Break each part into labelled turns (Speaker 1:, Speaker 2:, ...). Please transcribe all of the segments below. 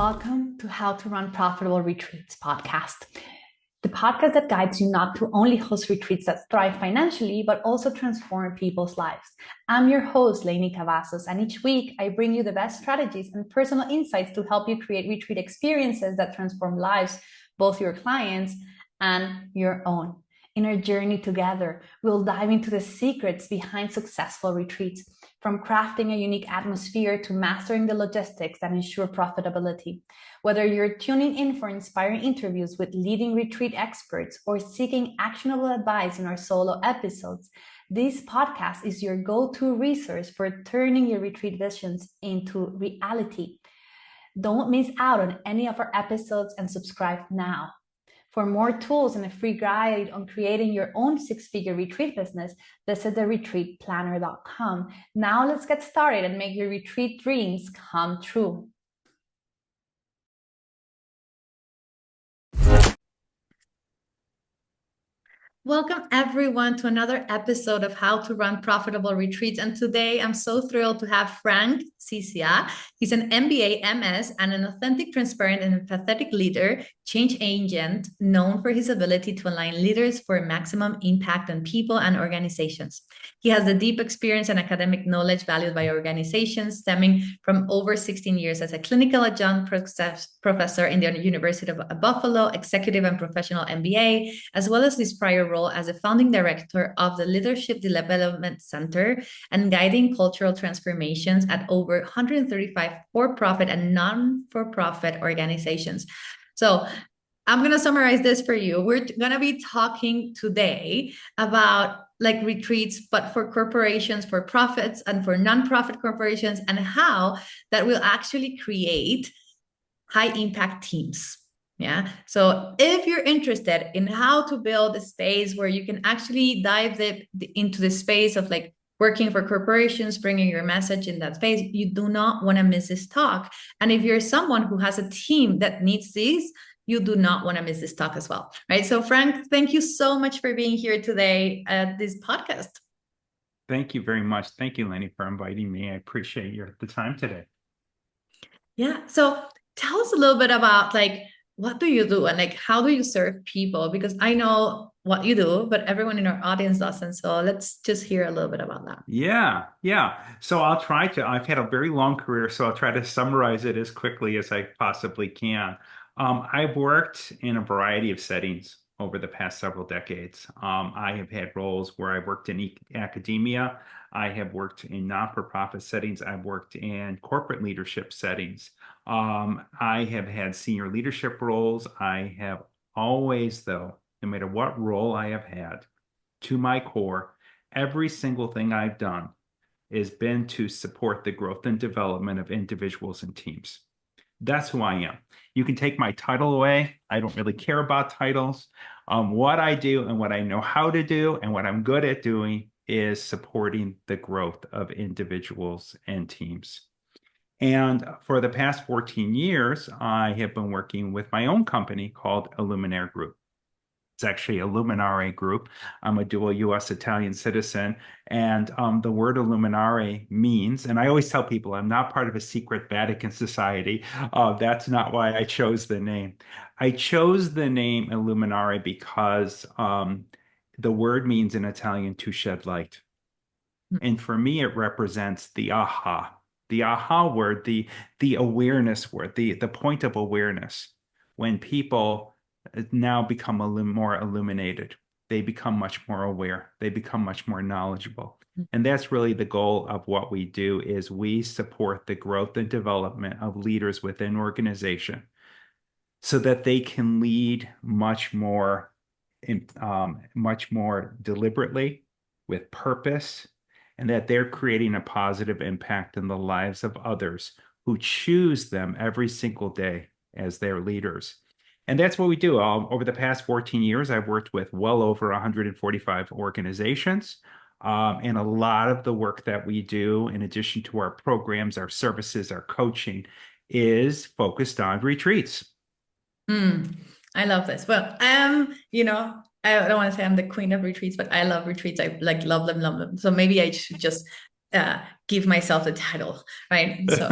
Speaker 1: Welcome to How to Run Profitable Retreats podcast, the podcast that guides you not to only host retreats that thrive financially, but also transform people's lives. I'm your host, Lainey Cavazos, and each week I bring you the best strategies and personal insights to help you create retreat experiences that transform lives, both your clients and your own. In our journey together, we'll dive into the secrets behind successful retreats, from crafting a unique atmosphere to mastering the logistics that ensure profitability. Whether you're tuning in for inspiring interviews with leading retreat experts or seeking actionable advice in our solo episodes, this podcast is your go-to resource for turning your retreat visions into reality. Don't miss out on any of our episodes and subscribe now. For more tools and a free guide on creating your own six-figure retreat business, visit theretreatplanner.com. Now let's get started and make your retreat dreams come true. Welcome everyone to another episode of How to Run Profitable Retreats. And today I'm so thrilled to have Frank Ciccia. He's an MBA, MS, and an authentic, transparent, and empathetic leader, change agent, known for his ability to align leaders for maximum impact on people and organizations. He has the deep experience and academic knowledge valued by organizations, stemming from over 16 years as a clinical adjunct professor in the University of Buffalo, executive and professional MBA, as well as his prior role as a founding director of the Leadership Development Center and guiding cultural transformations at over 135 for-profit and non-for-profit organizations. So I'm going to summarize this for you. We're going to be talking today about retreats, but for corporations, for profits, and for nonprofit corporations, and how that will actually create high impact teams. Yeah. So if you're interested in how to build a space where you can actually dive into the space of working for corporations, bringing your message in that space, you do not want to miss this talk. And if you're someone who has a team that needs these, you do not want to miss this talk as well, right? So Frank, thank you so much for being here today at this podcast.
Speaker 2: Thank you very much. Thank you, Lenny, for inviting me. I appreciate the time today.
Speaker 1: Yeah. So tell us a little bit about what do you do and how do you serve people? Because I know what you do, but everyone in our audience doesn't. So let's just hear a little bit about that.
Speaker 2: Yeah. So I'll try to. I've had a very long career, so I'll try to summarize it as quickly as I possibly can. I've worked in a variety of settings over the past several decades. I have had roles where I worked in academia. I have worked in non-for-profit settings. I've worked in corporate leadership settings. I have had senior leadership roles. I have always, though, no matter what role I have had, to my core, every single thing I've done has been to support the growth and development of individuals and teams. That's who I am. You can take my title away. I don't really care about titles. What I do and what I know how to do and what I'm good at doing is supporting the growth of individuals and teams. And for the past 14 years, I have been working with my own company called Illuminare Group. It's actually Illuminare Group. I'm a dual U.S. Italian citizen. And the word Illuminare means, and I always tell people I'm not part of a secret Vatican society. That's not why I chose the name. I chose the name Illuminare because the word means in Italian to shed light. And for me, it represents the aha word, the awareness word, the point of awareness. When people now become more illuminated, they become much more aware, they become much more knowledgeable. And that's really the goal of what we do, is we support the growth and development of leaders within organization so that they can lead much more deliberately, with purpose, and that they're creating a positive impact in the lives of others who choose them every single day as their leaders. And that's what we do. Over the past 14 years, I've worked with well over 145 organizations. And a lot of the work that we do, in addition to our programs, our services, our coaching, is focused on retreats.
Speaker 1: I love this. Well, I don't want to say I'm the queen of retreats, but I love retreats. I love them. So maybe I should just give myself the title, right? So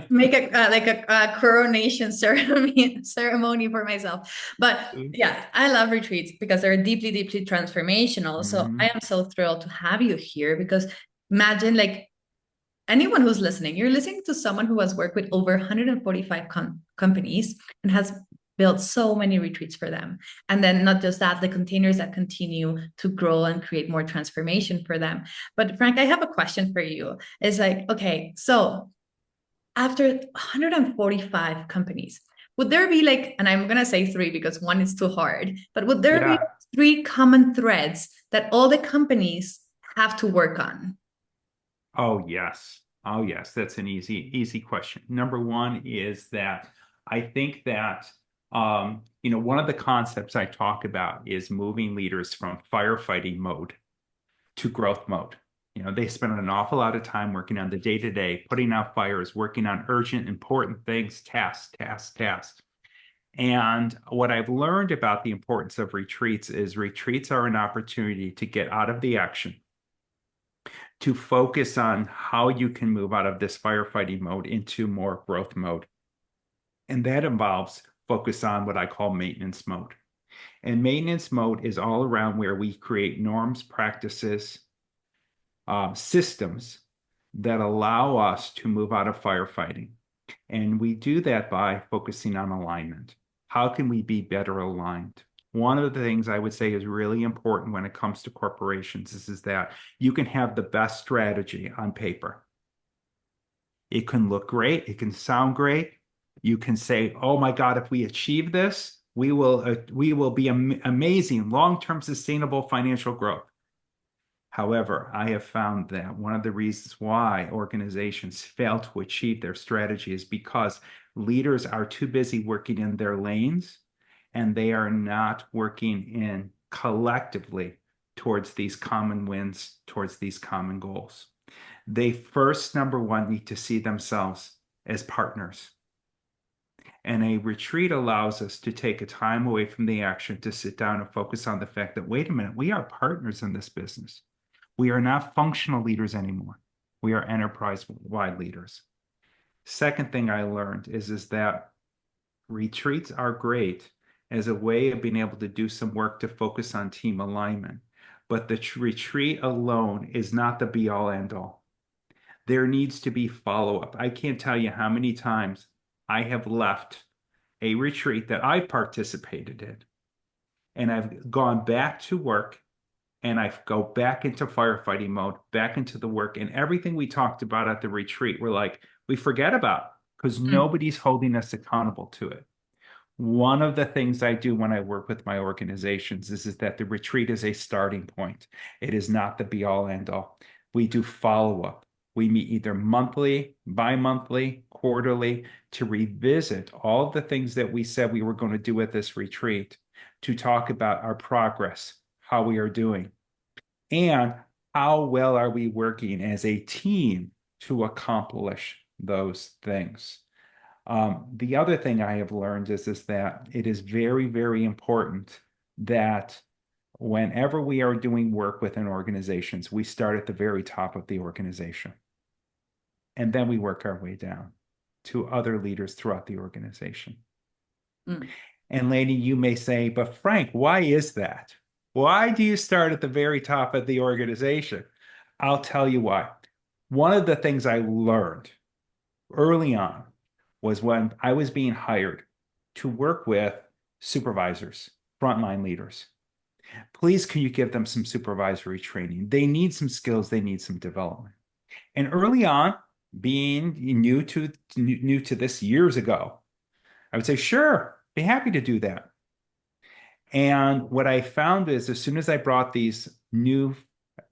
Speaker 1: make a like a coronation ceremony for myself. But yeah, I love retreats because they're deeply, deeply transformational. So I
Speaker 2: Mhm.
Speaker 1: am so thrilled to have you here because imagine like anyone who's listening, you're listening to someone who has worked with over 145 companies and has built so many retreats for them. And then not just that, the containers that continue to grow and create more transformation for them. But Frank, I have a question for you. It's like, okay, so after 145 companies, would there be like, and I'm going to say three because one is too hard, but would there be
Speaker 2: Yeah.
Speaker 1: three common threads that all the companies have to work on?
Speaker 2: Oh, yes. Oh, yes. That's an easy question. Number one is that I think that, one of the concepts I talk about is moving leaders from firefighting mode to growth mode. They spend an awful lot of time working on the day-to-day, putting out fires, working on urgent, important things, tasks, tasks, tasks. And what I've learned about the importance of retreats is retreats are an opportunity to get out of the action, to focus on how you can move out of this firefighting mode into more growth mode. And that involves focus on what I call maintenance mode. And maintenance mode is all around where we create norms, practices, systems that allow us to move out of firefighting. And we do that by focusing on alignment. How can we be better aligned? One of the things I would say is really important when it comes to corporations is that you can have the best strategy on paper. It can look great, it can sound great. You can say, "Oh my God, if we achieve this, we will be amazing long-term sustainable financial growth." However, I have found that one of the reasons why organizations fail to achieve their strategy is because leaders are too busy working in their lanes and they are not working in collectively towards these common wins, towards these common goals. They first, number one, need to see themselves as partners. And a retreat allows us to take a time away from the action to sit down and focus on the fact that, wait a minute, we are partners in this business. We are not functional leaders anymore. We are enterprise-wide leaders. Second thing I learned is that retreats are great as a way of being able to do some work to focus on team alignment. But the retreat alone is not the be all end all. There needs to be follow up. I can't tell you how many times I have left a retreat that I participated in and I've gone back to work and I go back into firefighting mode, back into the work, and everything we talked about at the retreat, we're like, we forget about because
Speaker 1: Mm.
Speaker 2: nobody's holding us accountable to it. One of the things I do when I work with my organizations is that the retreat is a starting point. It is not the be all end all. We do follow up. We meet either monthly, bi-monthly, quarterly to revisit all of the things that we said we were going to do at this retreat, to talk about our progress, how we are doing, and how well are we working as a team to accomplish those things. The other thing I have learned is that it is very, very important that whenever we are doing work within organizations, we start at the very top of the organization and then we work our way down to other leaders throughout the organization.
Speaker 1: Mm.
Speaker 2: And lady, you may say, but Frank, why is that? Why do you start at the very top of the organization? I'll tell you why. One of the things I learned early on was when I was being hired to work with supervisors, frontline leaders. Please, can you give them some supervisory training? They need some skills, they need some development. And early on, being new to this years ago, I would say, sure, be happy to do that. And what I found is as soon as I brought these new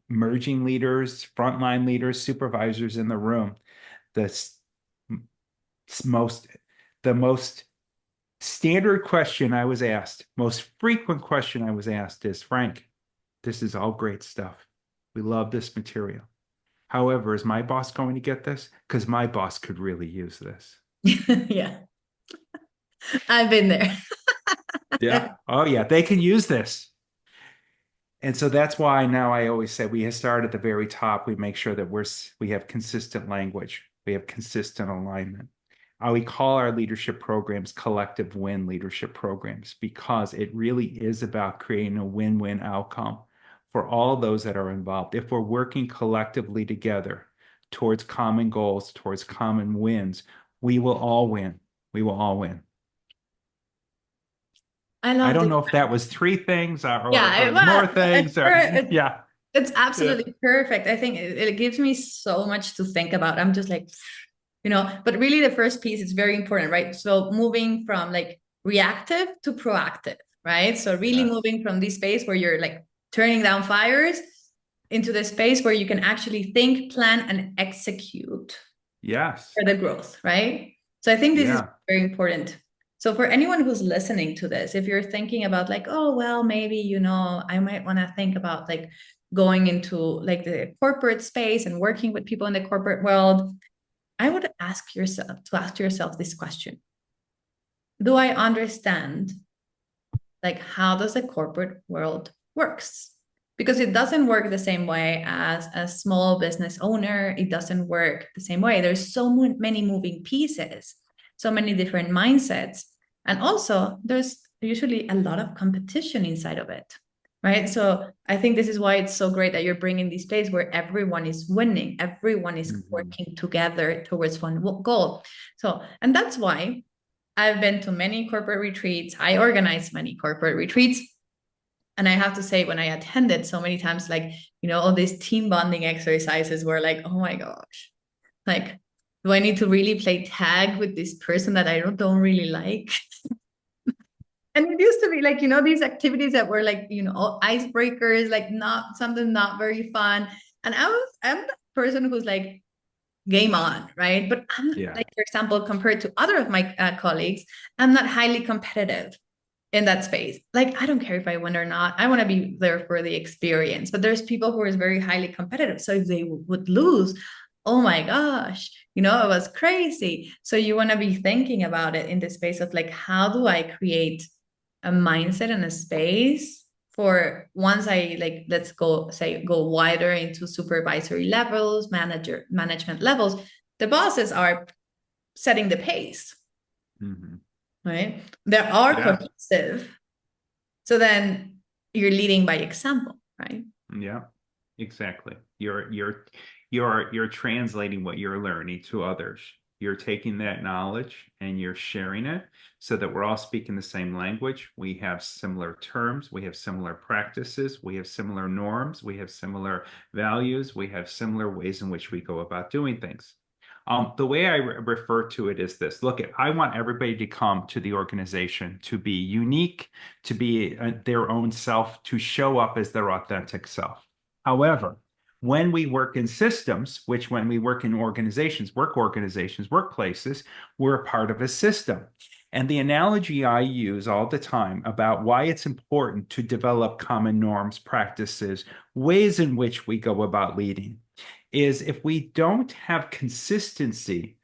Speaker 2: merging leaders, frontline leaders, supervisors in the room, the most the most standard question I was asked, most frequent question I was asked is, Frank, this is all great stuff. We love this material. However, is my boss going to get this? Because my boss could really use this.
Speaker 1: Yeah, I've been there.
Speaker 2: Yeah. Oh, yeah. They can use this. And so that's why now I always say we start at the very top. We make sure that we have consistent language. We have consistent alignment. We call our leadership programs collective win leadership programs because it really is about creating a win-win outcome for all those that are involved. If we're working collectively together towards common goals, towards common wins, we will all win. We will all win.
Speaker 1: I
Speaker 2: I
Speaker 1: love
Speaker 2: don't
Speaker 1: this.
Speaker 2: know if that was three things
Speaker 1: Yeah,
Speaker 2: or
Speaker 1: it
Speaker 2: more
Speaker 1: was.
Speaker 2: things or yeah.
Speaker 1: It's
Speaker 2: Yeah.
Speaker 1: absolutely perfect. I think it gives me so much to think about. I'm just like, but really the first piece is very important, right? So moving from like reactive to proactive, right? So really
Speaker 2: Yes.
Speaker 1: moving from this space where you're like turning down fires into the space where you can actually think, plan, and execute
Speaker 2: Yes.
Speaker 1: for the growth, right? So I think this is
Speaker 2: Yeah.
Speaker 1: very important. So for anyone who's listening to this, if you're thinking about like, oh, well, maybe, I might want to think about like going into like the corporate space and working with people in the corporate world, I would ask yourself this question. Do I understand like how does the corporate world works? Because it doesn't work the same way as a small business owner. It doesn't work the same way. There's so many moving pieces, so many different mindsets. And also there's usually a lot of competition inside of it. Right. So I think this is why it's so great that you're bringing this place where everyone is winning, everyone is
Speaker 2: Mhm.
Speaker 1: working together towards one goal. So, and that's why I've been to many corporate retreats. I organize many corporate retreats. And I have to say, when I attended so many times, like, all these team bonding exercises were like, oh my gosh, like, do I need to really play tag with this person that I don't really like? And it used to be like, these activities that were like, icebreakers, like not something not very fun. And I'm the person who's like, game on, right? But I'm not,
Speaker 2: Yeah.
Speaker 1: like, for example, compared to other of my colleagues, I'm not highly competitive in that space. Like, I don't care if I win or not. I want to be there for the experience. But there's people who are very highly competitive. So if they would lose, oh my gosh, it was crazy. So you want to be thinking about it in the space of like, how do I create a mindset and a space for once I like, let's go wider into supervisory levels, management levels, the bosses are setting the pace,
Speaker 2: Mhm.
Speaker 1: right? They are
Speaker 2: Yeah.
Speaker 1: cohesive. So then you're leading by example, right?
Speaker 2: Yeah. Exactly. You're translating what you're learning to others. You're taking that knowledge and you're sharing it so that we're all speaking the same language. We have similar terms, we have similar practices, we have similar norms, we have similar values, we have similar ways in which we go about doing things. The way I refer to it is this. Look, I want everybody to come to the organization to be unique, to be their own self, to show up as their authentic self. However, when we work in systems, which when we work in organizations, workplaces, we're a part of a system. And the analogy I use all the time about why it's important to develop common norms, practices, ways in which we go about leading is if we don't have consistency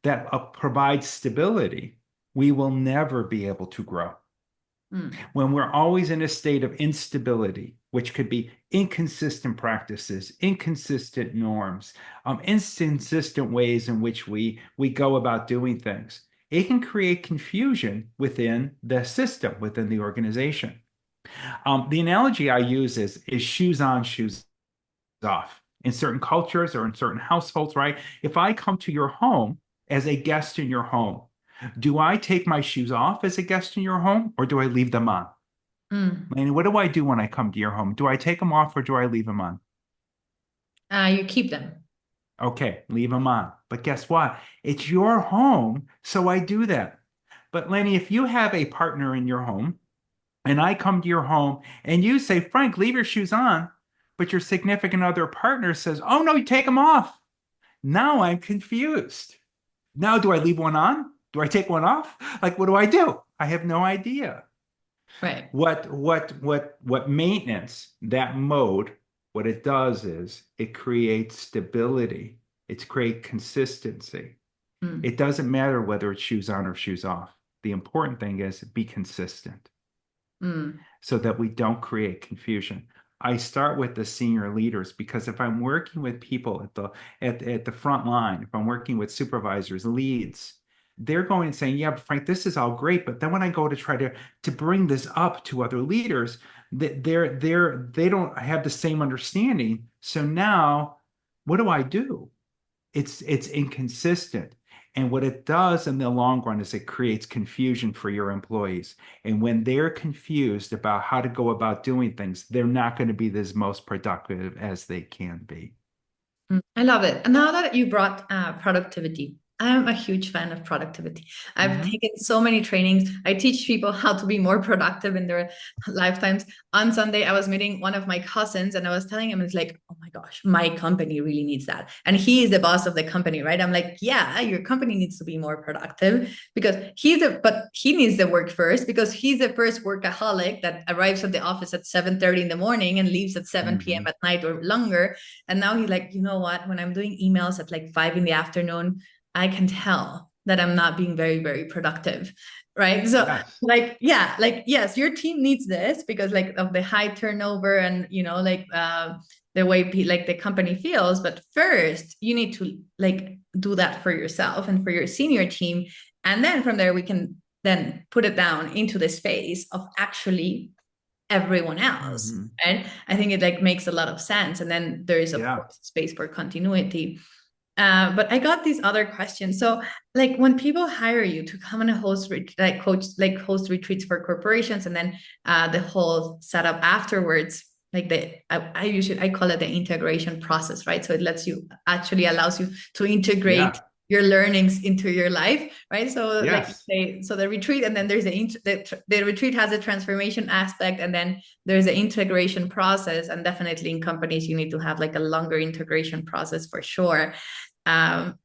Speaker 2: that provides stability, we will never be able to grow.
Speaker 1: Mm,
Speaker 2: When we're always in a state of instability, which could be inconsistent practices, inconsistent norms, inconsistent ways in which we go about doing things, it can create confusion within the system, within the organization. The analogy I use is shoes on, shoes off. In certain cultures or in certain households, right? If I come to your home as a guest in your home, do I take my shoes off as a guest in your home or do I leave them on?
Speaker 1: mm.
Speaker 2: And what do I do when I come to your home? Do I take them off or do I leave them on?
Speaker 1: You keep them.
Speaker 2: Okay, leave them on. But guess what? It's your home, so I do that. But Lenny, if you have a partner in your home and I come to your home and you say, Frank, leave your shoes on, but your significant other partner says, oh no, you take them off. Now I'm confused. Now, do I leave one on? Do I take one off? Like, what do I do? I have no idea.
Speaker 1: Right.
Speaker 2: What maintenance, that mode, what it does is it creates stability. It creates consistency.
Speaker 1: Mm,
Speaker 2: It doesn't matter whether it's shoes on or shoes off. The important thing is be consistent
Speaker 1: mm,
Speaker 2: so that we don't create confusion. I start with the senior leaders because if I'm working with people at the front line, if I'm working with supervisors, leads, they're going and saying, "Yeah, Frank, this is all great," but then when I go to try to bring this up to other leaders, they don't have the same understanding. So now, what do I do? It's inconsistent. And what it does in the long run is it creates confusion for your employees. And when they're confused about how to go about doing things, they're not going to be as most productive as they can be.
Speaker 1: I love it. And now that you brought productivity, I'm a huge fan of productivity. I've
Speaker 2: Hmm.
Speaker 1: taken so many trainings. I teach people how to be more productive in their lifetimes. On Sunday, I was meeting one of my cousins and I was telling him, it's like, oh my gosh, my company really needs that. And he is the boss of the company, right? I'm like, yeah, your company needs to be more productive because but he needs the work first because he's the first workaholic that arrives at the office at 7:30 in the morning and leaves at 7 p.m.
Speaker 2: Hmm.
Speaker 1: at night or longer. And now he's like, you know what? When I'm doing emails at like 5 in the afternoon, I can tell that I'm not being very, very productive. Right. So,
Speaker 2: Yes.
Speaker 1: like, yeah, like, yes, your team needs this because, like, of the high turnover and, the way, like, the company feels. But first, you need to, like, do that for yourself and for your senior team. And then from there, we can then put it down into the space of actually everyone else.
Speaker 2: Hmm.
Speaker 1: And I think it like makes a lot of sense. And then there is of
Speaker 2: Yeah.
Speaker 1: course space for continuity. But I got these other questions. So, like when people hire you to come and host, like coach, like host retreats for corporations, and then the whole setup afterwards, like I call it the integration process, right? So it lets you actually allows you to integrate
Speaker 2: Yeah.
Speaker 1: your learnings into your life, right? So like you
Speaker 2: Yes.
Speaker 1: say, so the retreat, and then there's the retreat has a transformation aspect, and then there's the integration process, and definitely in companies you need to have like a longer integration process for sure.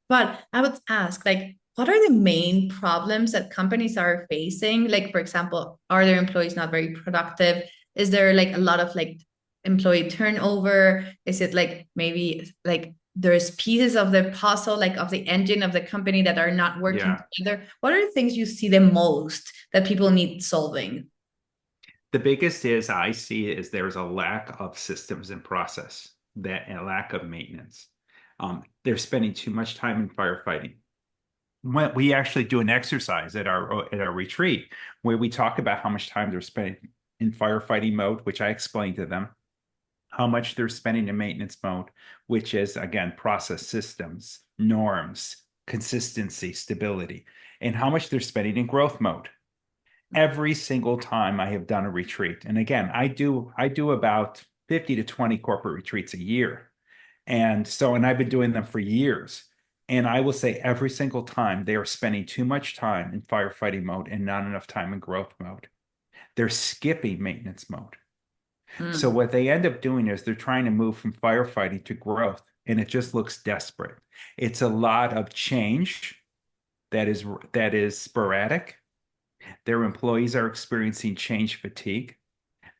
Speaker 1: But I would ask, like, what are the main problems that companies are facing? Like, for example, are their employees not very productive? Is there like a lot of like employee turnover? Is it like maybe like there's pieces of the puzzle, like of the engine of the company that are not working
Speaker 2: Yeah.
Speaker 1: together? What are the things you see the most that people need solving?
Speaker 2: The biggest is I see is there's a lack of systems and process, that and a lack of maintenance. They're spending too much time in firefighting. When we actually do an exercise at our retreat where we talk about how much time they're spending in firefighting mode, which I explain to them, how much they're spending in maintenance mode, which is again process systems, norms, consistency, stability, and how much they're spending in growth mode. Every single time I have done a retreat, and again, I do about 50 to 20 corporate retreats a year. And I've been doing them for years. And I will say every single time they are spending too much time in firefighting mode and not enough time in growth mode. They're skipping maintenance mode. So
Speaker 1: Mm,
Speaker 2: what they end up doing is they're trying to move from firefighting to growth, and it just looks desperate. It's a lot of change that is that is sporadic. Their employees are experiencing change fatigue.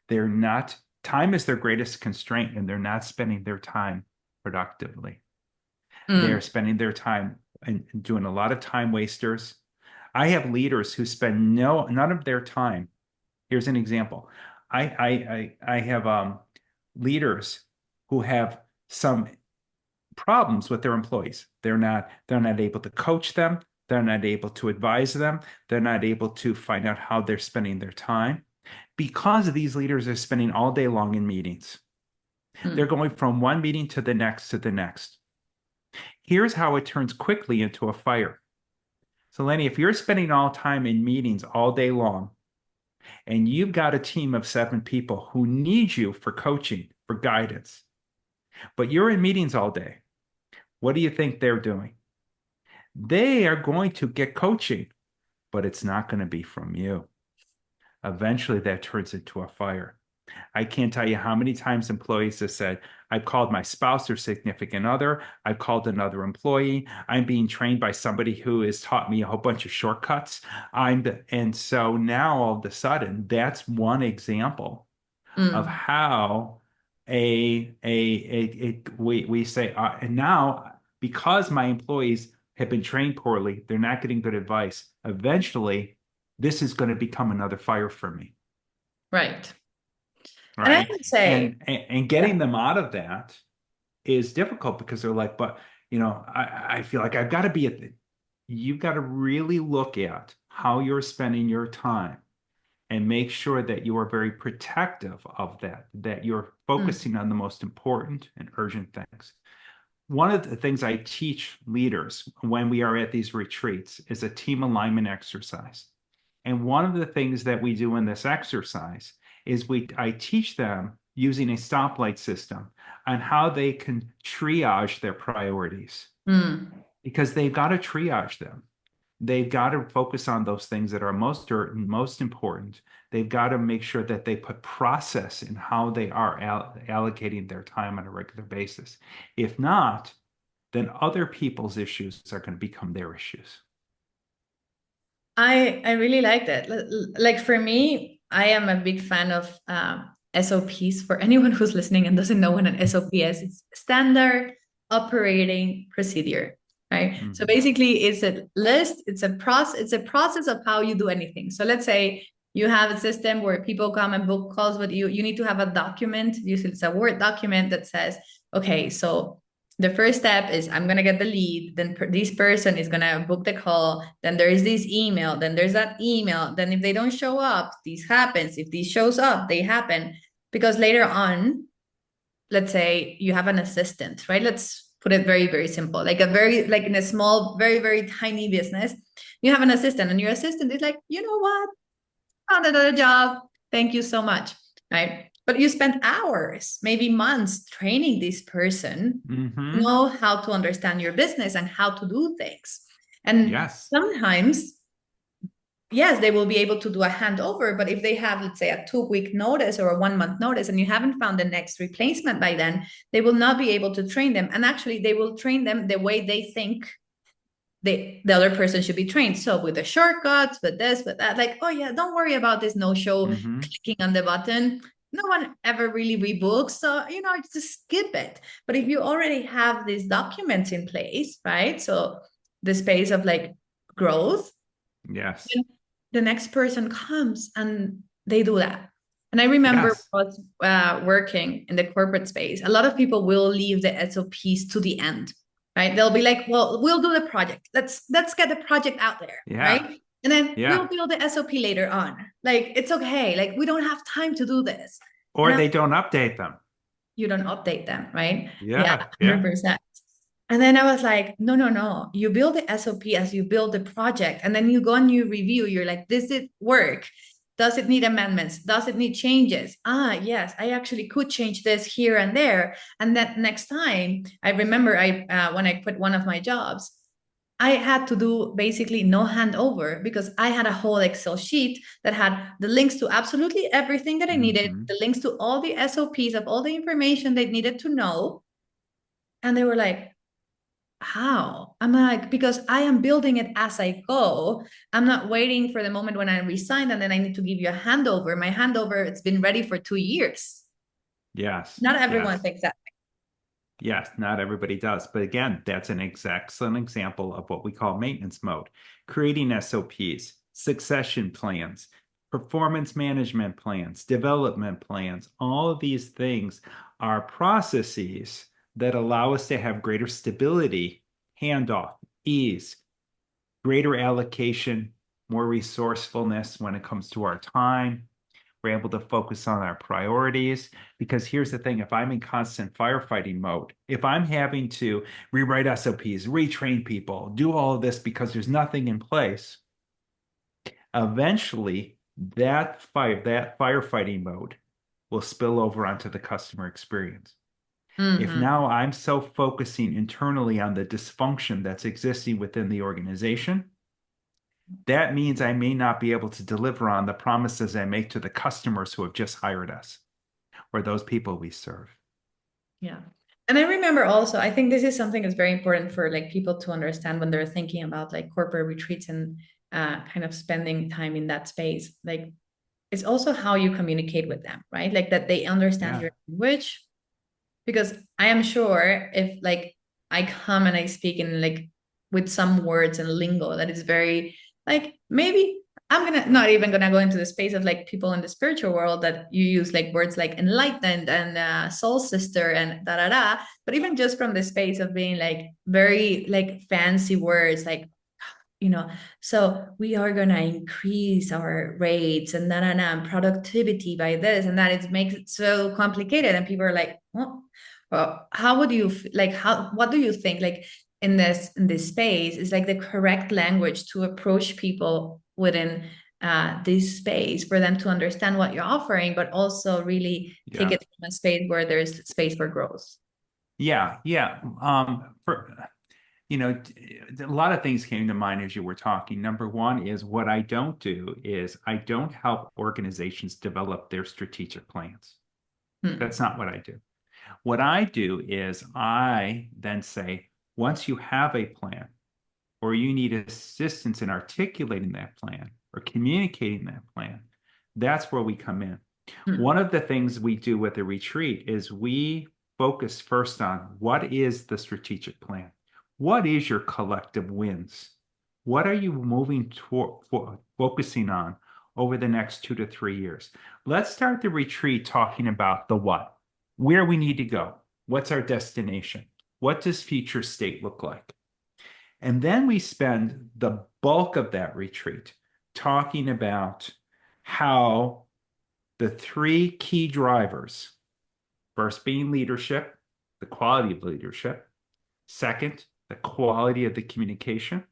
Speaker 2: They're not, time is their greatest constraint, and they're not spending their time productively. They're
Speaker 1: mm,
Speaker 2: spending their time and doing a lot of time wasters. I have leaders who spend none of their time. Here's an example. I have leaders who have some problems with their employees. They're not able to coach them. They're not able to advise them. They're not able to find out how they're spending their time because these leaders are spending all day long in meetings. They're
Speaker 1: mm.
Speaker 2: going from one meeting to the next to the next. Here's how it turns quickly into a fire. So, Lenny, if you're spending all time in meetings all day long and you've got a team of 7 people who need you for coaching, for guidance, but you're in meetings all day, what do you think they're doing? They are going to get coaching, but it's not going to be from you. Eventually, that turns into a fire. I can't tell you how many times employees have said, I've called my spouse or significant other. I've called another employee. I'm being trained by somebody who has taught me a whole bunch of shortcuts. And so now all of a sudden, that's one example of
Speaker 1: Mm.
Speaker 2: how we say, and now because my employees have been trained poorly, they're not getting good advice. Eventually, this is going to become another fire for me.
Speaker 1: Right. And I
Speaker 2: right?
Speaker 1: would say,
Speaker 2: And
Speaker 1: yeah.
Speaker 2: getting them out of that is difficult because they're like, but I feel like I've got to be you've got to really look at how you're spending your time and make sure that you are very protective of that you're
Speaker 1: Mm,
Speaker 2: focusing on the most important and urgent things. One of the things I teach leaders when we are at these retreats is a team alignment exercise. And one of the things that we do in this exercise is I teach them using a stoplight system on how they can triage their priorities
Speaker 1: mm.
Speaker 2: because they've got to triage them. They've got to focus on those things that are most urgent, most important. They've got to make sure that they put process in how they are allocating their time on a regular basis. If not, then other people's issues are going to become their issues.
Speaker 1: I really like that. Like for me, I am a big fan of SOPs. For anyone who's listening and doesn't know what an SOP is, it's standard operating procedure, right? So
Speaker 2: Mhm.
Speaker 1: basically, it's a list. It's a process of how you do anything. So let's say you have a system where people come and book calls with you. You need to have a document. Usually, it's a Word document that says, okay, so the first step is I'm going to get the lead, then this person is going to book the call, then there is this email, then there's that email, then if they don't show up, this happens, if this shows up, they happen, because later on, let's say you have an assistant, right? Let's put it very, very simple, like a very, like in a small, very, very tiny business, you have an assistant and your assistant is like, you know what, found another job, thank you so much, right? But you spent hours, maybe months training this person to
Speaker 2: Mhm.
Speaker 1: know how to understand your business and how to do things. And
Speaker 2: Yes.
Speaker 1: sometimes, yes, they will be able to do a handover, but if they have, let's say, a 2 week notice or a 1 month notice and you haven't found the next replacement by then, they will not be able to train them. And actually, they will train them the way they think the other person should be trained. So with the shortcuts, with this, with that, like, oh yeah, don't worry about this no show
Speaker 2: Mhm.
Speaker 1: clicking on the button. No one ever really rebooks. So, just skip it. But if you already have these documents in place, right? So the space of like growth,
Speaker 2: Yes.
Speaker 1: then the next person comes and they do that. And I remember
Speaker 2: Yes.
Speaker 1: when I was working in the corporate space, a lot of people will leave the SOPs to the end, right? They'll be like, well, we'll do the project. Let's get the project out there,
Speaker 2: Yeah.
Speaker 1: right? And then we'll
Speaker 2: Yeah.
Speaker 1: build the SOP later on. Like, it's okay. Like, we don't have time to do this.
Speaker 2: Or
Speaker 1: And I'm,
Speaker 2: they don't update them.
Speaker 1: you don't update them, right? Yeah,
Speaker 2: Yeah. Yeah.
Speaker 1: 100%. And then I was like, no, no, no. You build the SOP as you build the project. And then you go and you review. You're like, does it work? Does it need amendments? Does it need changes? Ah, yes, I actually could change this here and there. And then next time, I remember when I quit one of my jobs, I had to do basically no handover because I had a whole Excel sheet that had the links to absolutely everything that I needed,
Speaker 2: Mhm.
Speaker 1: the links to all the SOPs of all the information they needed to know. And they were like, how? I'm like, because I am building it as I go. I'm not waiting for the moment when I resign and then I need to give you a handover. My handover, it's been ready for 2 years.
Speaker 2: Yes.
Speaker 1: Not everyone
Speaker 2: Yes.
Speaker 1: thinks that.
Speaker 2: Yes, not everybody does. But again, that's an excellent example of what we call maintenance mode. Creating SOPs, succession plans, performance management plans, development plans, all of these things are processes that allow us to have greater stability, handoff, ease, greater allocation, more resourcefulness when it comes to our time. We're able to focus on our priorities. Because here's the thing, if I'm in constant firefighting mode, if I'm having to rewrite SOPs, retrain people, do all of this because there's nothing in place, eventually that firefighting mode will spill over onto the customer experience. If
Speaker 1: Mhm.
Speaker 2: now I'm so focusing internally on the dysfunction that's existing within the organization, that means I may not be able to deliver on the promises I make to the customers who have just hired us or those people we serve.
Speaker 1: Yeah. And I remember also, I think this is something that's very important for like people to understand when they're thinking about like corporate retreats and kind of spending time in that space. Like it's also how you communicate with them, right? Like that they understand
Speaker 2: Yeah.
Speaker 1: your language. Because I am sure if like I come and I speak in like with some words and lingo that is very like maybe I'm gonna not even gonna go into the space of like people in the spiritual world that you use like words like enlightened and soul sister and da da da, but even just from the space of being like very like fancy words like so we are gonna increase our rates and da da da and productivity by this and that. It makes it so complicated, and people are like, well, how would you like how what do you think like in this space is like the correct language to approach people within this space for them to understand what you're offering, but also really take
Speaker 2: Yeah.
Speaker 1: it from a space where there's space for growth?
Speaker 2: Yeah. Yeah. A lot of things came to mind as you were talking. Number one is what I don't do is I don't help organizations develop their strategic plans.
Speaker 1: Hmm.
Speaker 2: That's not what I do. What I do is I then say, once you have a plan or you need assistance in articulating that plan or communicating that plan, that's where we come in. One
Speaker 1: Hmm.
Speaker 2: of the things we do with the retreat is we focus first on what is the strategic plan? What is your collective wins? What are you moving toward, focusing on over the next 2 to 3 years? Let's start the retreat talking about the what, where we need to go. What's our destination? What does future state look like? And then we spend the bulk of that retreat talking about how the three key drivers, first being leadership, the quality of leadership, second, the quality of the communication,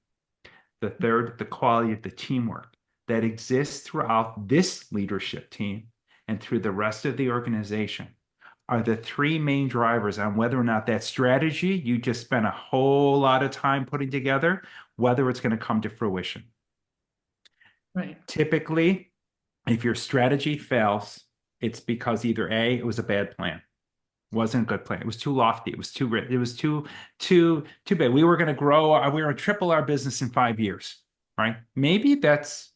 Speaker 2: the third, the quality of the teamwork that exists throughout this leadership team and through the rest of the organization are the three main drivers on whether or not that strategy you just spent a whole lot of time putting together, whether it's going to come to fruition.
Speaker 1: Right.
Speaker 2: Typically, if your strategy fails, it's because either A, it was a bad plan, wasn't a good plan. It was too lofty. It was too big. We were going to grow, we were going to triple our business in 5 years, right? Maybe that's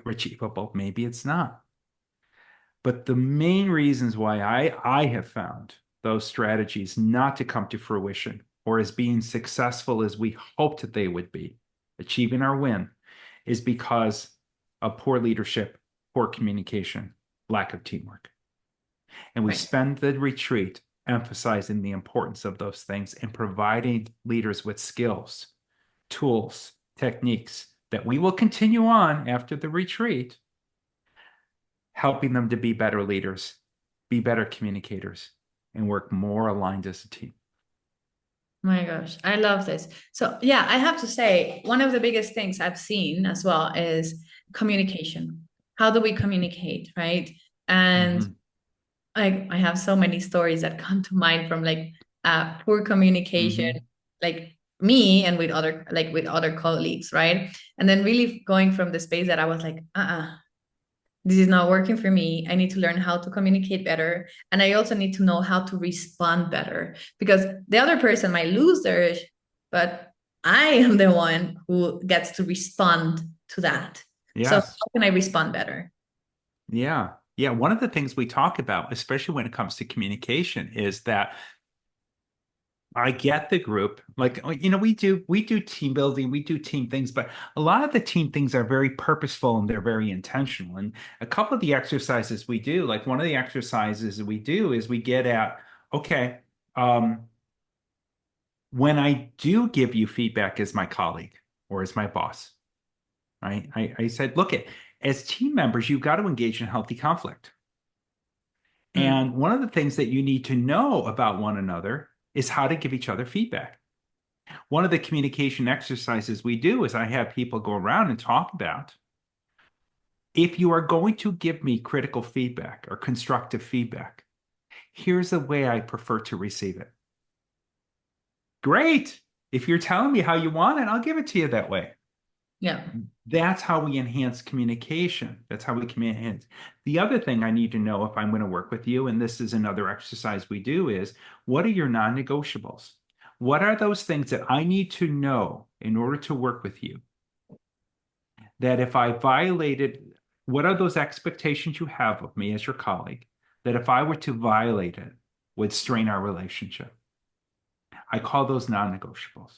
Speaker 2: achievable. Maybe it's not. But the main reasons why I have found those strategies not to come to fruition or as being successful as we hoped that they would be, achieving our win, is because of poor leadership, poor communication, lack of teamwork. And we
Speaker 1: Right.
Speaker 2: spend the retreat emphasizing the importance of those things and providing leaders with skills, tools, techniques that we will continue on after the retreat, helping them to be better leaders, be better communicators, and work more aligned as a team.
Speaker 1: My gosh, I love this. So, yeah, I have to say, one of the biggest things I've seen as well is communication. How do we communicate, right? And
Speaker 2: Mm-hmm.
Speaker 1: I have so many stories that come to mind from like poor communication,
Speaker 2: Mm-hmm.
Speaker 1: like me and with other colleagues, right? And then really going from the space that I was like, this is not working for me. I need to learn how to communicate better. And I also need to know how to respond better because the other person might lose theirs, but I am the one who gets to respond to that. So,
Speaker 2: Yes.
Speaker 1: how can I respond better?
Speaker 2: Yeah. Yeah. One of the things we talk about, especially when it comes to communication, is that I get the group. Like, we do team building, we do team things, but a lot of the team things are very purposeful and they're very intentional. And a couple of the exercises we do, like one of the exercises we do is we get at, okay, um, when I do give you feedback as my colleague or as my boss, right? I said, look as team members, you've got to engage in healthy conflict.
Speaker 1: Mm,
Speaker 2: And one of the things that you need to know about one another is how to give each other feedback. One of the communication exercises we do is I have people go around and talk about if you are going to give me critical feedback or constructive feedback, here's the way I prefer to receive it. Great. If you're telling me how you want it, I'll give it to you that way.
Speaker 1: yeah.
Speaker 2: That's how we enhance communication. That's how we communicate. The other thing I need to know if I'm going to work with you, and this is another exercise we do, is what are your non-negotiables? What are those things that I need to know in order to work with you? That if I violated, what are those expectations you have of me as your colleague? That if I were to violate it, would strain our relationship. I call those non-negotiables.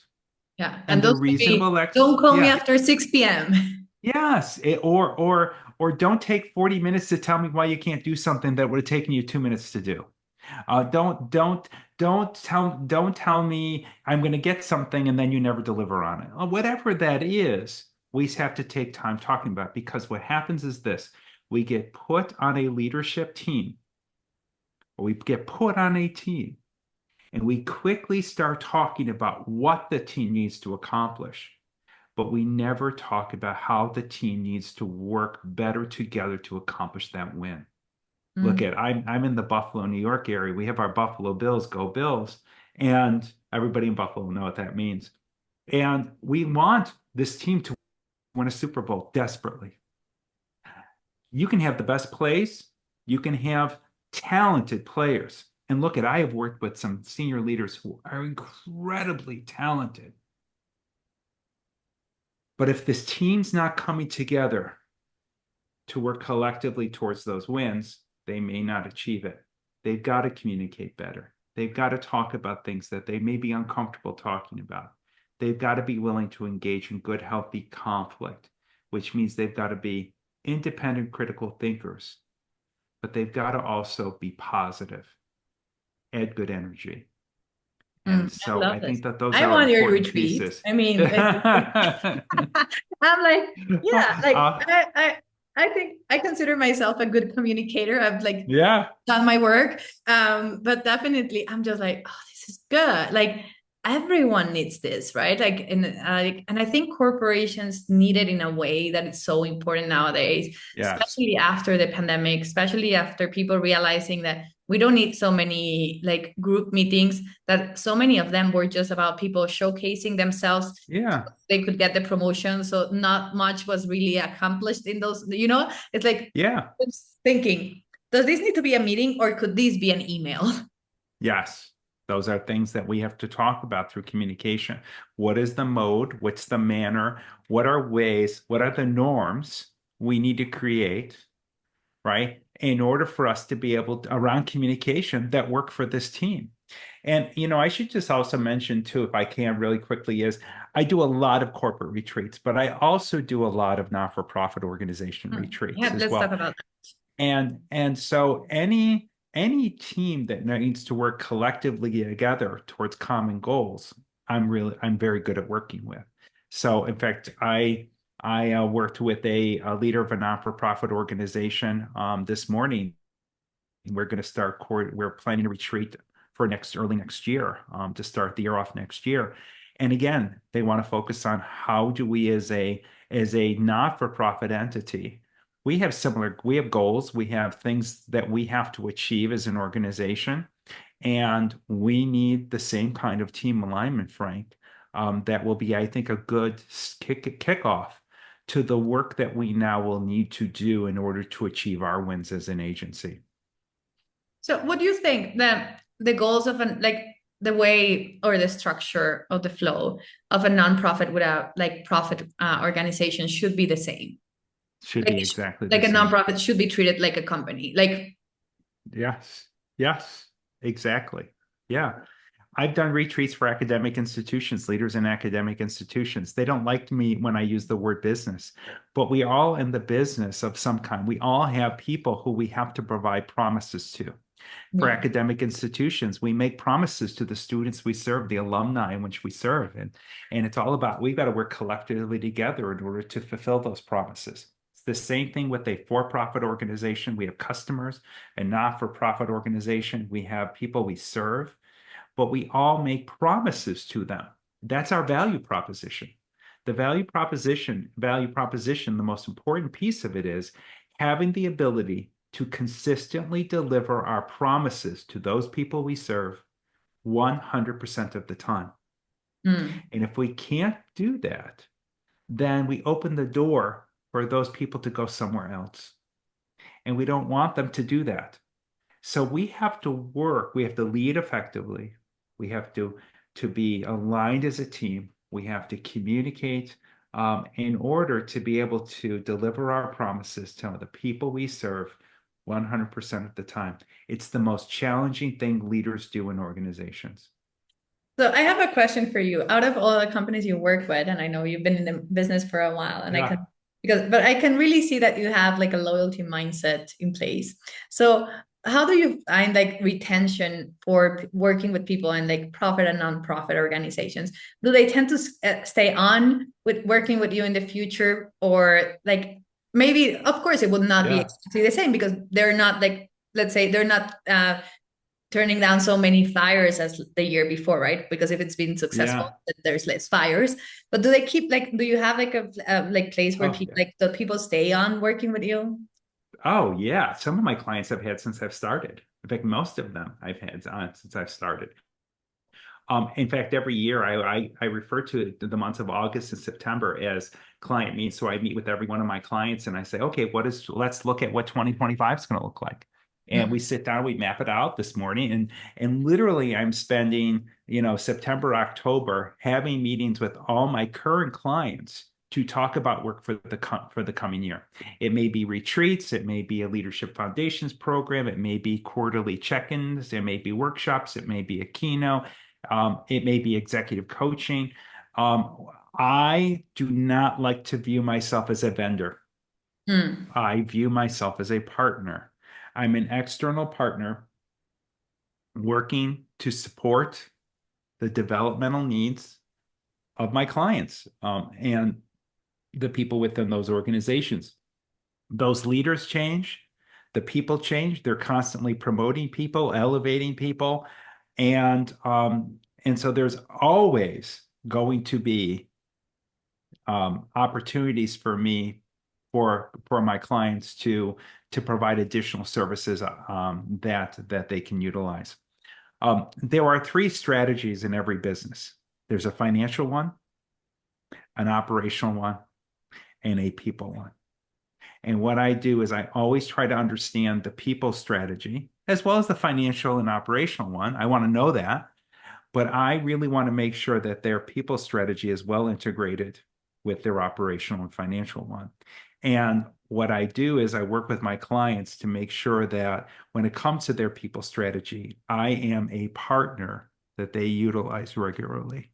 Speaker 1: Yeah. And
Speaker 2: And the
Speaker 1: those could be
Speaker 2: reasonable
Speaker 1: don't call me
Speaker 2: yeah.
Speaker 1: after 6 p.m.
Speaker 2: Yes, or don't take 40 minutes to tell me why you can't do something that would have taken you 2 minutes to do. Don't tell me I'm going to get something and then you never deliver on it. Whatever that is, we have to take time talking about it, because what happens is this: we get put on a leadership team, or we get put on a team, and we quickly start talking about what the team needs to accomplish, but we never talk about how the team needs to work better together to accomplish that win. Look
Speaker 1: Mm.
Speaker 2: at I'm in the Buffalo, New York area. We have our Buffalo Bills, go Bills, and everybody in Buffalo know what that means. And we want this team to win a Super Bowl desperately. You can have the best plays, you can have talented players. And look at, I have worked with some senior leaders who are incredibly talented. But if this team's not coming together to work collectively towards those wins, they may not achieve it. They've got to communicate better. They've got to talk about things that they may be uncomfortable talking about. They've got to be willing to engage in good, healthy conflict, which means they've got to be independent, critical thinkers, but they've got to also be positive, add good energy. And
Speaker 1: I
Speaker 2: so
Speaker 1: love
Speaker 2: I
Speaker 1: this.
Speaker 2: think that those
Speaker 1: I
Speaker 2: are
Speaker 1: want your
Speaker 2: important
Speaker 1: retreat.
Speaker 2: pieces.
Speaker 1: I mean, I'm like, yeah, like
Speaker 2: Uh,
Speaker 1: I think I consider myself a good communicator. I've like
Speaker 2: yeah,
Speaker 1: done my work. But definitely I'm just like, oh, this is good. Like everyone needs this, right? And I think corporations need it in a way that it's so important nowadays,
Speaker 2: yes,
Speaker 1: especially after the pandemic, especially after people realizing that we don't need so many like group meetings, that so many of them were just about people showcasing themselves so
Speaker 2: yeah,
Speaker 1: they could get the promotion. So not much was really accomplished in those, it's like
Speaker 2: yeah.
Speaker 1: just thinking, does this need to be a meeting or could this be an email?
Speaker 2: Yes, those are things that we have to talk about through communication. What is the mode? What's the manner? What are ways? What are the norms we need to create, right? In order for us to be able to, around communication, that work for this team. And, I should just also mention too, if I can really quickly, is I do a lot of corporate retreats, but I also do a lot of not-for-profit organization retreats
Speaker 1: Yeah,
Speaker 2: as
Speaker 1: let's talk
Speaker 2: well.
Speaker 1: about
Speaker 2: And so any team that needs to work collectively together towards common goals, I'm very good at working with. So in fact, I worked with a leader of a non-for-profit organization this morning. We're going to start we're planning a retreat for early next year, to start the year off next year. And again, they want to focus on how do we, as a not-for-profit entity, we have goals, we have things that we have to achieve as an organization, and we need the same kind of team alignment, Frank. That will be, I think, a good kickoff to the work that we now will need to do in order to achieve our wins as an agency.
Speaker 1: So what do you think that the goals of an like the way or the structure of the flow of a nonprofit with a like profit organization should be the same?
Speaker 2: Should
Speaker 1: Like
Speaker 2: be exactly the
Speaker 1: like a
Speaker 2: same.
Speaker 1: nonprofit should be treated like a company. Like
Speaker 2: Yes. Yes. Exactly. Yeah. I've done retreats for academic institutions, leaders in academic institutions. They don't like me when I use the word business, but we all in the business of some kind. We all have people who we have to provide promises to. For
Speaker 1: yeah.
Speaker 2: academic institutions, we make promises to the students we serve, the alumni in which we serve. And it's all about, we've got to work collectively together in order to fulfill those promises. It's the same thing with a for-profit organization. We have customers, a not-for-profit organization. We have people we serve, but we all make promises to them. That's our value proposition. The value proposition, the most important piece of it is having the ability to consistently deliver our promises to those people we serve 100% of the time.
Speaker 1: Mm.
Speaker 2: And if we can't do that, then we open the door for those people to go somewhere else. And we don't want them to do that. So we have to work, we have to lead effectively. We have to be aligned as a team. We have to communicate, in order to be able to deliver our promises to the people we serve 100% of the time. It's the most challenging thing leaders do in organizations.
Speaker 1: So I have a question for you. Out of all the companies you work with, and I know you've been in the business for a while, and I can
Speaker 2: Yeah.
Speaker 1: but I can really see that you have like a loyalty mindset in place. So how do you find like retention for working with people in like profit and nonprofit organizations? Do they tend to stay on with working with you in the future, or like maybe, of course, it would not be
Speaker 2: Yeah.
Speaker 1: exactly the same because they're not like, let's say they're not turning down so many fires as the year before, right? Because if it's been successful,
Speaker 2: Yeah.
Speaker 1: then there's less fires. But do they keep like, do you have like a like place where
Speaker 2: Oh,
Speaker 1: people
Speaker 2: yeah.
Speaker 1: like the people stay on working with you?
Speaker 2: Oh, yeah. Some of my clients I've had since I've started. In fact, most of them I've had since I've started. In fact, every year I refer to the months of August and September as client meets. So I meet with every one of my clients and I say, okay, let's look at what 2025 is going to look like. And we
Speaker 1: Mm.
Speaker 2: sit down, we map it out this morning, and literally I'm spending, September, October having meetings with all my current clients to talk about work for the coming year. It may be retreats, it may be a leadership foundations program, it may be quarterly check-ins, it may be workshops, it may be a keynote. It may be executive coaching. I do not like to view myself as a vendor.
Speaker 1: Mm.
Speaker 2: I view myself as a partner. I'm an external partner working to support the developmental needs of my clients and the people within those organizations. Those leaders change, the people change. They're constantly promoting people, elevating people, and so there's always going to be opportunities for me for my clients to provide additional services that they can utilize. There are three strategies in every business. There's a financial one, an operational one, and a people one. And what I do is I always try to understand the people strategy as well as the financial and operational one. I want to know that, but I really want to make sure that their people strategy is well integrated with their operational and financial one. And what I do is I work with my clients to make sure that when it comes to their people strategy, I am a partner that they utilize regularly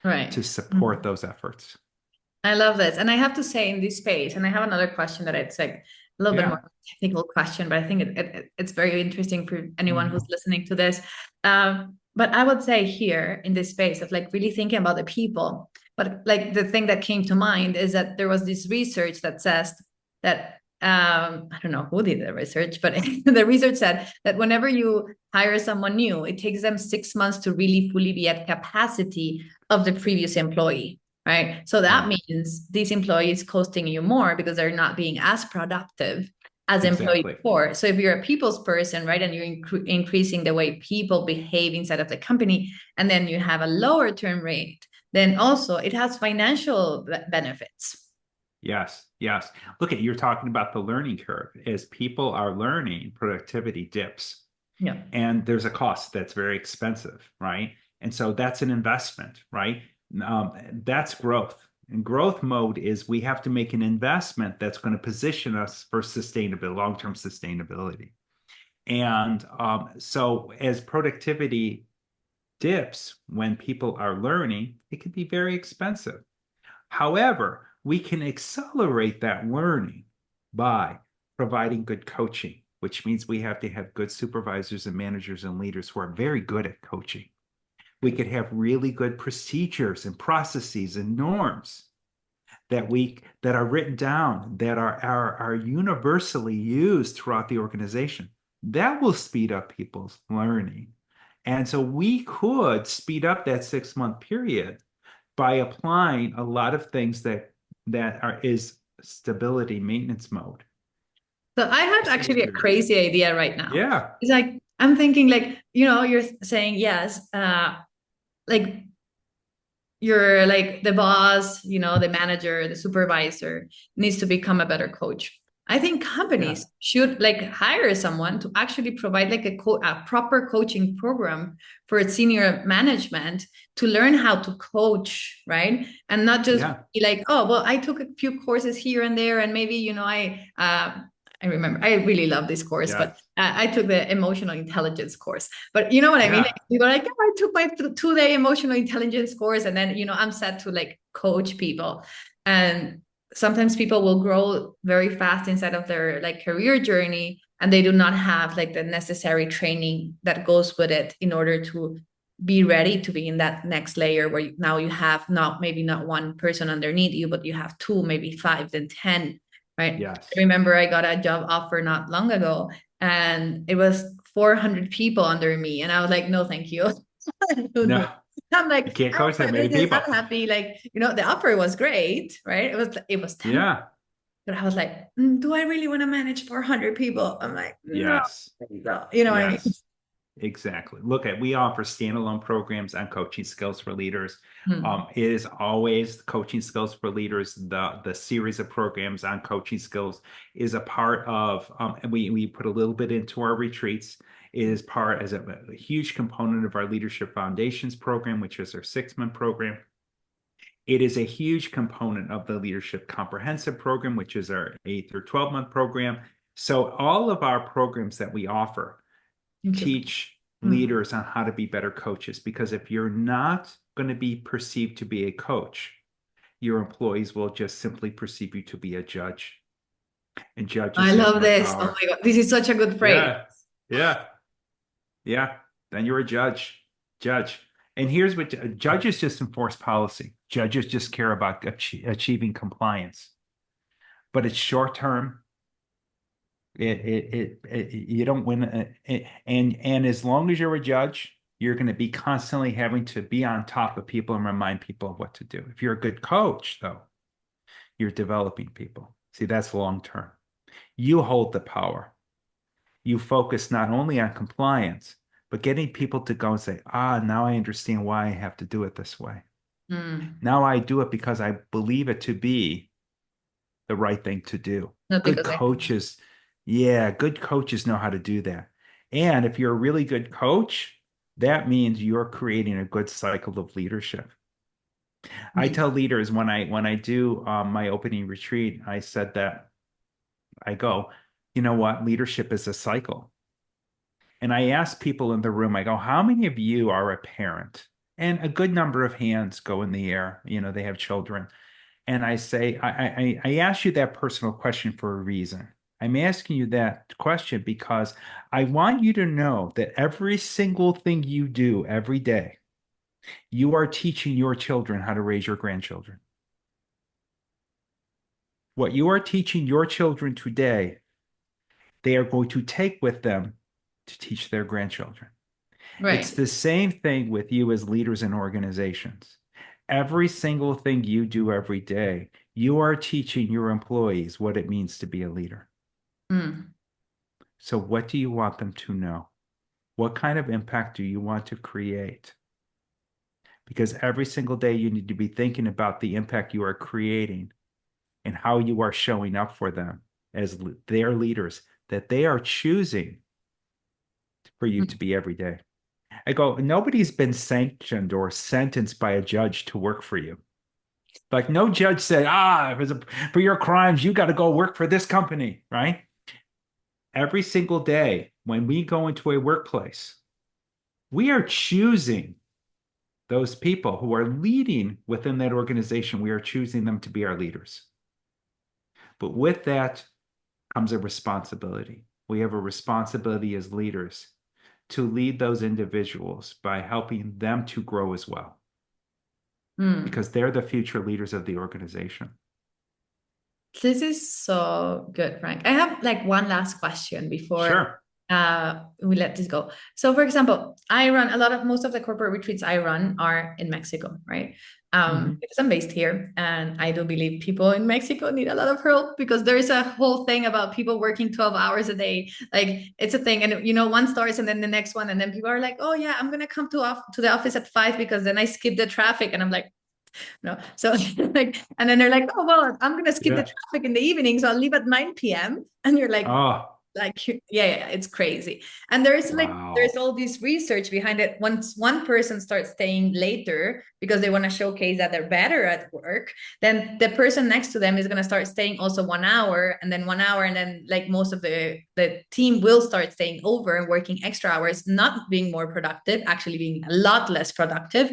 Speaker 2: to
Speaker 1: Right.
Speaker 2: support
Speaker 1: Mm.
Speaker 2: those efforts.
Speaker 1: I love this. And I have to say in this space, and I have another question that it's like a little bit more
Speaker 2: Yeah.
Speaker 1: technical question, but I think it's very interesting for anyone who's
Speaker 2: Mhm.
Speaker 1: listening to this. But I would say here in this space of like really thinking about the people, but like the thing that came to mind is that there was this research that says that I don't know who did the research, but the research said that whenever you hire someone new, it takes them 6 months to really fully be at capacity of the previous employee. Right. So that
Speaker 2: Right.
Speaker 1: means these employees costing you more because they're not being as productive as employee
Speaker 2: Exactly.
Speaker 1: before. So if you're a people's person, right, and you're increasing the way people behave inside of the company, and then you have a lower turn rate, then also it has financial benefits.
Speaker 2: Yes, yes. Look at you're talking about the learning curve. As people are learning, productivity dips.
Speaker 1: Yeah.
Speaker 2: And there's a cost that's very expensive, right? And so that's an investment, right? That's growth. And growth mode is we have to make an investment that's going to position us for sustainability, long-term sustainability. And so as productivity dips when people are learning, it can be very expensive. However, we can accelerate that learning by providing good coaching, which means we have to have good supervisors and managers and leaders who are very good at coaching. We could have really good procedures and processes and norms that are written down that are universally used throughout the organization. That will speed up people's learning. And so we could speed up that 6 month period by applying a lot of things that are is stability maintenance mode
Speaker 1: So I have actually a
Speaker 2: procedures.
Speaker 1: crazy idea right now.
Speaker 2: Yeah,
Speaker 1: It's like I'm thinking like, you're saying yes, like you're like the boss, the manager, the supervisor needs to become a better coach. I think
Speaker 2: yeah,
Speaker 1: companies should like hire someone to actually provide like a proper coaching program for its senior management to learn how to coach, right? And not just
Speaker 2: yeah,
Speaker 1: be like, oh, well, I took a few courses here and there, and maybe I remember I really love this course, but
Speaker 2: yes,
Speaker 1: I took the emotional intelligence course. But you know what I mean? Like,
Speaker 2: yeah,
Speaker 1: people are like, oh, I took my 2-day emotional intelligence course, and then I'm set to like coach people. And sometimes people will grow very fast inside of their like career journey, and they do not have like the necessary training that goes with it in order to be ready to be in that next layer where now you have not maybe not one person underneath you, but you have two, maybe five, then 10, right? I
Speaker 2: Yes.
Speaker 1: remember I got a job offer not long ago, and it was 400 people under me, and I was like, no, thank you.
Speaker 2: No,
Speaker 1: I'm
Speaker 2: you
Speaker 1: like,
Speaker 2: can't
Speaker 1: I want
Speaker 2: coach that
Speaker 1: my
Speaker 2: many
Speaker 1: business.
Speaker 2: people.
Speaker 1: I'm happy. Like, the offer was great, right? It was 10,
Speaker 2: Yeah.
Speaker 1: but I was like, do I really want to manage 400 people? I'm like, no,
Speaker 2: Yes.
Speaker 1: no. You know what I mean?
Speaker 2: Yes. Exactly. We offer standalone programs on coaching skills for leaders.
Speaker 1: Hmm.
Speaker 2: It is always coaching skills for leaders. The series of programs on coaching skills is a part of, and we put a little bit into our retreats. It is part as a huge component of our Leadership Foundations program, which is our 6-month program. It is a huge component of the Leadership Comprehensive program, which is our 8 or 12-month program. So all of our programs that we offer
Speaker 1: Thank you.
Speaker 2: teach
Speaker 1: Hmm.
Speaker 2: leaders on how to be better coaches, because if you're not going to be perceived to be a coach, your employees will just simply perceive you to be a judge, and
Speaker 1: I
Speaker 2: judges have
Speaker 1: love
Speaker 2: no
Speaker 1: this. Oh
Speaker 2: power.
Speaker 1: my God. This is such a good phrase.
Speaker 2: Yeah, yeah, yeah. Then you're a judge. And here's what judges just enforce policy. Judges just care about achieving compliance, but it's short term. You don't win. And as long as you're a judge, you're going to be constantly having to be on top of people and remind people of what to do. If you're a good coach, though, you're developing people. See, that's long term. You hold the power. You focus not only on compliance, but getting people to go and say, now I understand why I have to do it this way.
Speaker 1: Hmm.
Speaker 2: Now I do it because I believe it to be the right thing to do.
Speaker 1: Not
Speaker 2: Good
Speaker 1: because I.
Speaker 2: coaches, yeah, good coaches know how to do that. And if you're a really good coach, that means you're creating a good cycle of leadership. I
Speaker 1: Hmm.
Speaker 2: tell leaders when I do my opening retreat, I said that I go, you know what? Leadership is a cycle. And I ask people in the room, I go, how many of you are a parent? And a good number of hands go in the air. They have children. And I say, I ask you that personal question for a reason. I'm asking you that question because I want you to know that every single thing you do every day, you are teaching your children how to raise your grandchildren. What you are teaching your children today, they are going to take with them to teach their grandchildren. It's
Speaker 1: Right.
Speaker 2: the same thing with you as leaders in organizations. Every single thing you do every day, you are teaching your employees what it means to be a leader.
Speaker 1: Hmm.
Speaker 2: So, what do you want them to know? What kind of impact do you want to create? Because every single day you need to be thinking about the impact you are creating and how you are showing up for them as their leaders that they are choosing for you to be every day. I go, nobody's been sanctioned or sentenced by a judge to work for you. Like no judge said, for your crimes, you got to go work for this company, right? Every single day when we go into a workplace, we are choosing those people who are leading within that organization. We are choosing them to be our leaders. But with that comes a responsibility. We have a responsibility as leaders to lead those individuals by helping them to grow as well,
Speaker 1: Hmm.
Speaker 2: because they're the future leaders of the organization.
Speaker 1: This is so good, Frank. I have like one last question before
Speaker 2: Sure.
Speaker 1: we let this go. So, for example, I run most of the corporate retreats I run are in Mexico, right?
Speaker 2: Mhm.
Speaker 1: Because I'm based here, and I do believe people in Mexico need a lot of help because there is a whole thing about people working 12 hours a day. Like it's a thing, and one starts and then the next one, and then people are like, "Oh yeah, I'm gonna come to the office at 5 because then I skip the traffic," and I'm like, no. So like, and then they're like, oh well, I'm gonna skip the
Speaker 2: Yeah.
Speaker 1: traffic in the evening, so I'll leave at 9 p.m. And you're
Speaker 2: Oh,
Speaker 1: like, yeah, it's crazy. And there's
Speaker 2: wow.
Speaker 1: all this research behind it. Once one person starts staying later because they want to showcase that they're better at work, then the person next to them is gonna start staying also 1 hour, and then 1 hour, and then like most of the team will start staying over and working extra hours, not being more productive, actually being a lot less productive.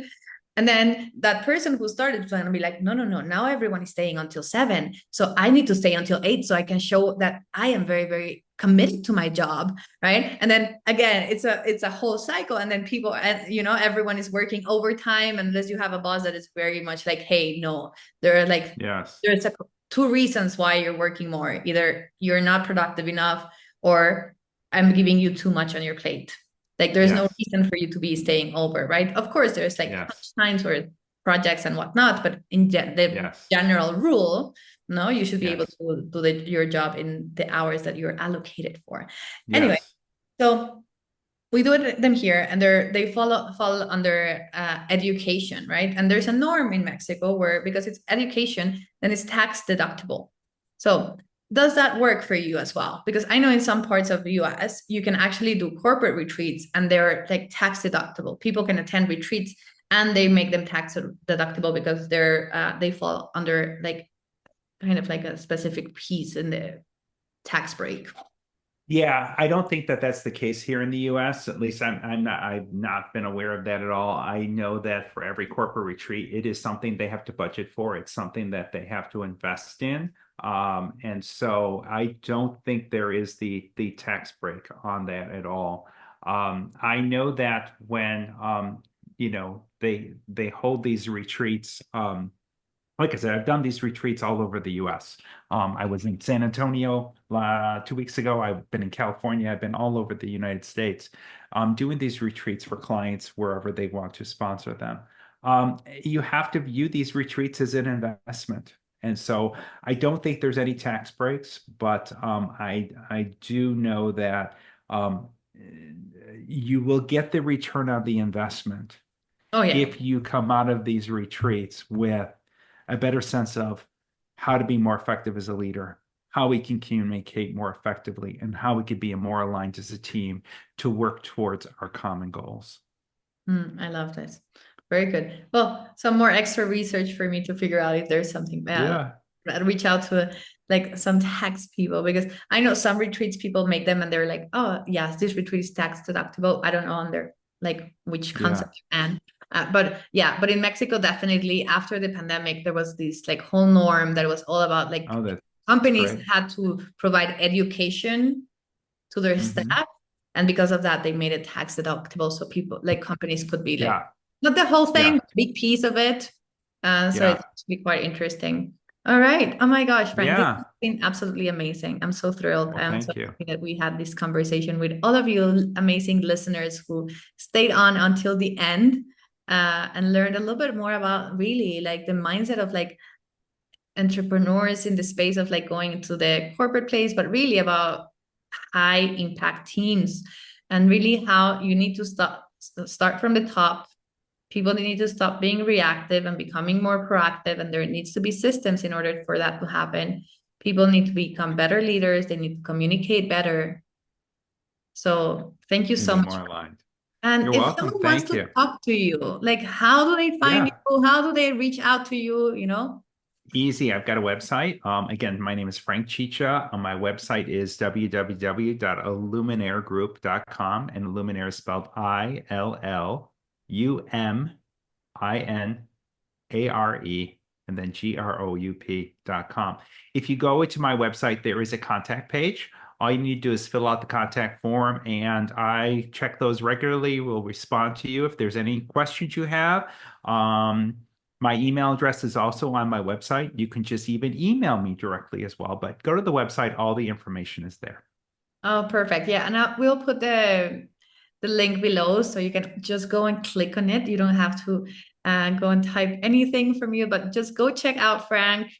Speaker 1: And then that person who started going to be like, no, no, no, now everyone is staying until 7. So I need to stay until 8 so I can show that I am very, very committed to my job. Right. And then again, it's a whole cycle. And then people, and everyone is working overtime unless you have a boss that is very much like, hey, no, there are like,
Speaker 2: Yes.
Speaker 1: there's two reasons why you're working more. Either you're not productive enough, or I'm giving you too much on your plate. Like there's no
Speaker 2: Yes.
Speaker 1: reason for you to be staying over, right? Of course, there's like
Speaker 2: Yes.
Speaker 1: times where projects and whatnot, but in the
Speaker 2: Yes.
Speaker 1: general rule, no, you should be able
Speaker 2: Yes.
Speaker 1: to do your job in the hours that you're allocated for. Anyway,
Speaker 2: Yes.
Speaker 1: so we do them here, and they fall under education, right? And there's a norm in Mexico where, because it's education, then it's tax deductible. So does that work for you as well? Because I know in some parts of the US, you can actually do corporate retreats and they're like tax deductible. People can attend retreats and they make them tax deductible because they fall under like kind of like a specific piece in the tax break.
Speaker 2: Yeah, I don't think that that's the case here in the U.S. At least I've not been aware of that at all. I know that for every corporate retreat, it is something they have to budget for. It's something that they have to invest in. And so I don't think there is the tax break on that at all. I know that when they hold these retreats, like I said, I've done these retreats all over the US. I was in San Antonio 2 weeks ago. I've been in California. I've been all over the United States doing these retreats for clients wherever they want to sponsor them. You have to view these retreats as an investment. And so I don't think there's any tax breaks, but I do know that you will get the return on the investment
Speaker 1: Oh yeah.
Speaker 2: if you come out of these retreats with a better sense of how to be more effective as a leader, how we can communicate more effectively, and how we could be more aligned as a team to work towards our common goals.
Speaker 1: I love this. Very good. Well, some more extra research for me to figure out if there's something bad.
Speaker 2: Yeah,
Speaker 1: I'd reach out to like some tax people, because I know some retreats people make them and they're like, oh yes, this retreat is tax deductible. I don't know under like which
Speaker 2: yeah.
Speaker 1: concept and but yeah, but in Mexico, definitely after the pandemic, there was this like whole norm that was all about like
Speaker 2: Oh, that's
Speaker 1: companies
Speaker 2: great.
Speaker 1: had to provide education to their
Speaker 2: Hmm.
Speaker 1: staff. And because of that, they made it tax deductible. So people like companies could be like,
Speaker 2: Yeah,
Speaker 1: not the whole thing,
Speaker 2: yeah,
Speaker 1: big piece of it. So
Speaker 2: yeah.
Speaker 1: it's be quite interesting. All right. Oh my gosh, Frank, this has
Speaker 2: Yeah.
Speaker 1: been absolutely amazing. I'm so thrilled.
Speaker 2: Well,
Speaker 1: I'm so
Speaker 2: thank you.
Speaker 1: happy that we had this conversation with all of you amazing listeners who stayed on until the end and learned a little bit more about really like the mindset of like entrepreneurs in the space of like going into the corporate place, but really about high impact teams, and really how you need to start from the top. People need to stop being reactive and becoming more proactive, and there needs to be systems in order for that to happen. People need to become better leaders. They need to communicate better. So thank you
Speaker 2: And
Speaker 1: so
Speaker 2: be
Speaker 1: much.
Speaker 2: more aligned.
Speaker 1: And
Speaker 2: You're
Speaker 1: if
Speaker 2: welcome.
Speaker 1: someone wants
Speaker 2: Thank
Speaker 1: to
Speaker 2: you.
Speaker 1: talk to you, like how do they find
Speaker 2: Yeah.
Speaker 1: you? How do they reach out to you?
Speaker 2: Easy. I've got a website. Again, my name is Frank Ciccia. My website is www.illuminaregroup.com, and Illuminare is spelled ILLUMINARE, and then GROUP.com. If you go to my website, there is a contact page. All you need to do is fill out the contact form, and I check those regularly. We'll respond to you if there's any questions you have. My email address is also on my website. You can just even email me directly as well, but go to the website. All the information is there.
Speaker 1: Oh, perfect. Yeah, and we'll put the link below so you can just go and click on it. You don't have to go and type anything from you, but just go check out Frank.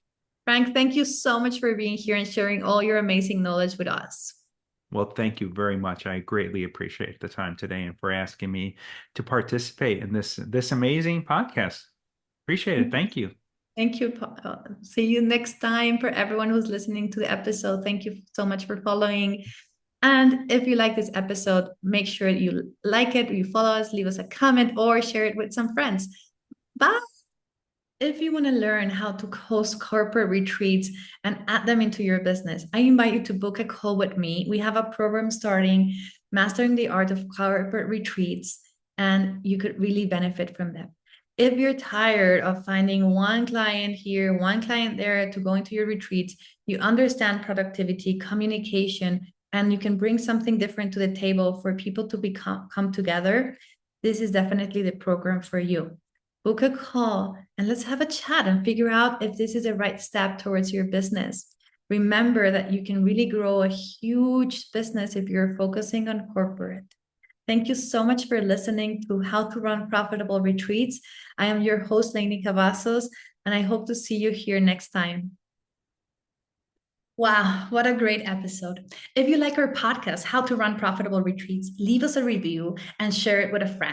Speaker 1: Frank, thank you so much for being here and sharing all your amazing knowledge with us.
Speaker 2: Well, thank you very much. I greatly appreciate the time today and for asking me to participate in this amazing podcast. Appreciate it. Thank you.
Speaker 1: Thank you. See you next time. For everyone who's listening to the episode, thank you so much for following. And if you like this episode, make sure you like it, you follow us, leave us a comment, or share it with some friends. Bye. If you want to learn how to host corporate retreats and add them into your business, I invite you to book a call with me. We have a program starting, Mastering the Art of Corporate Retreats, and you could really benefit from them. If you're tired of finding one client here, one client there to go into your retreats, you understand productivity, communication, and you can bring something different to the table for people to come together, this is definitely the program for you. Book a call and let's have a chat and figure out if this is the right step towards your business. Remember that you can really grow a huge business if you're focusing on corporate. Thank you so much for listening to How to Run Profitable Retreats. I am your host, Lainey Cavazos, and I hope to see you here next time. Wow, what a great episode. If you like our podcast, How to Run Profitable Retreats, leave us a review and share it with a friend.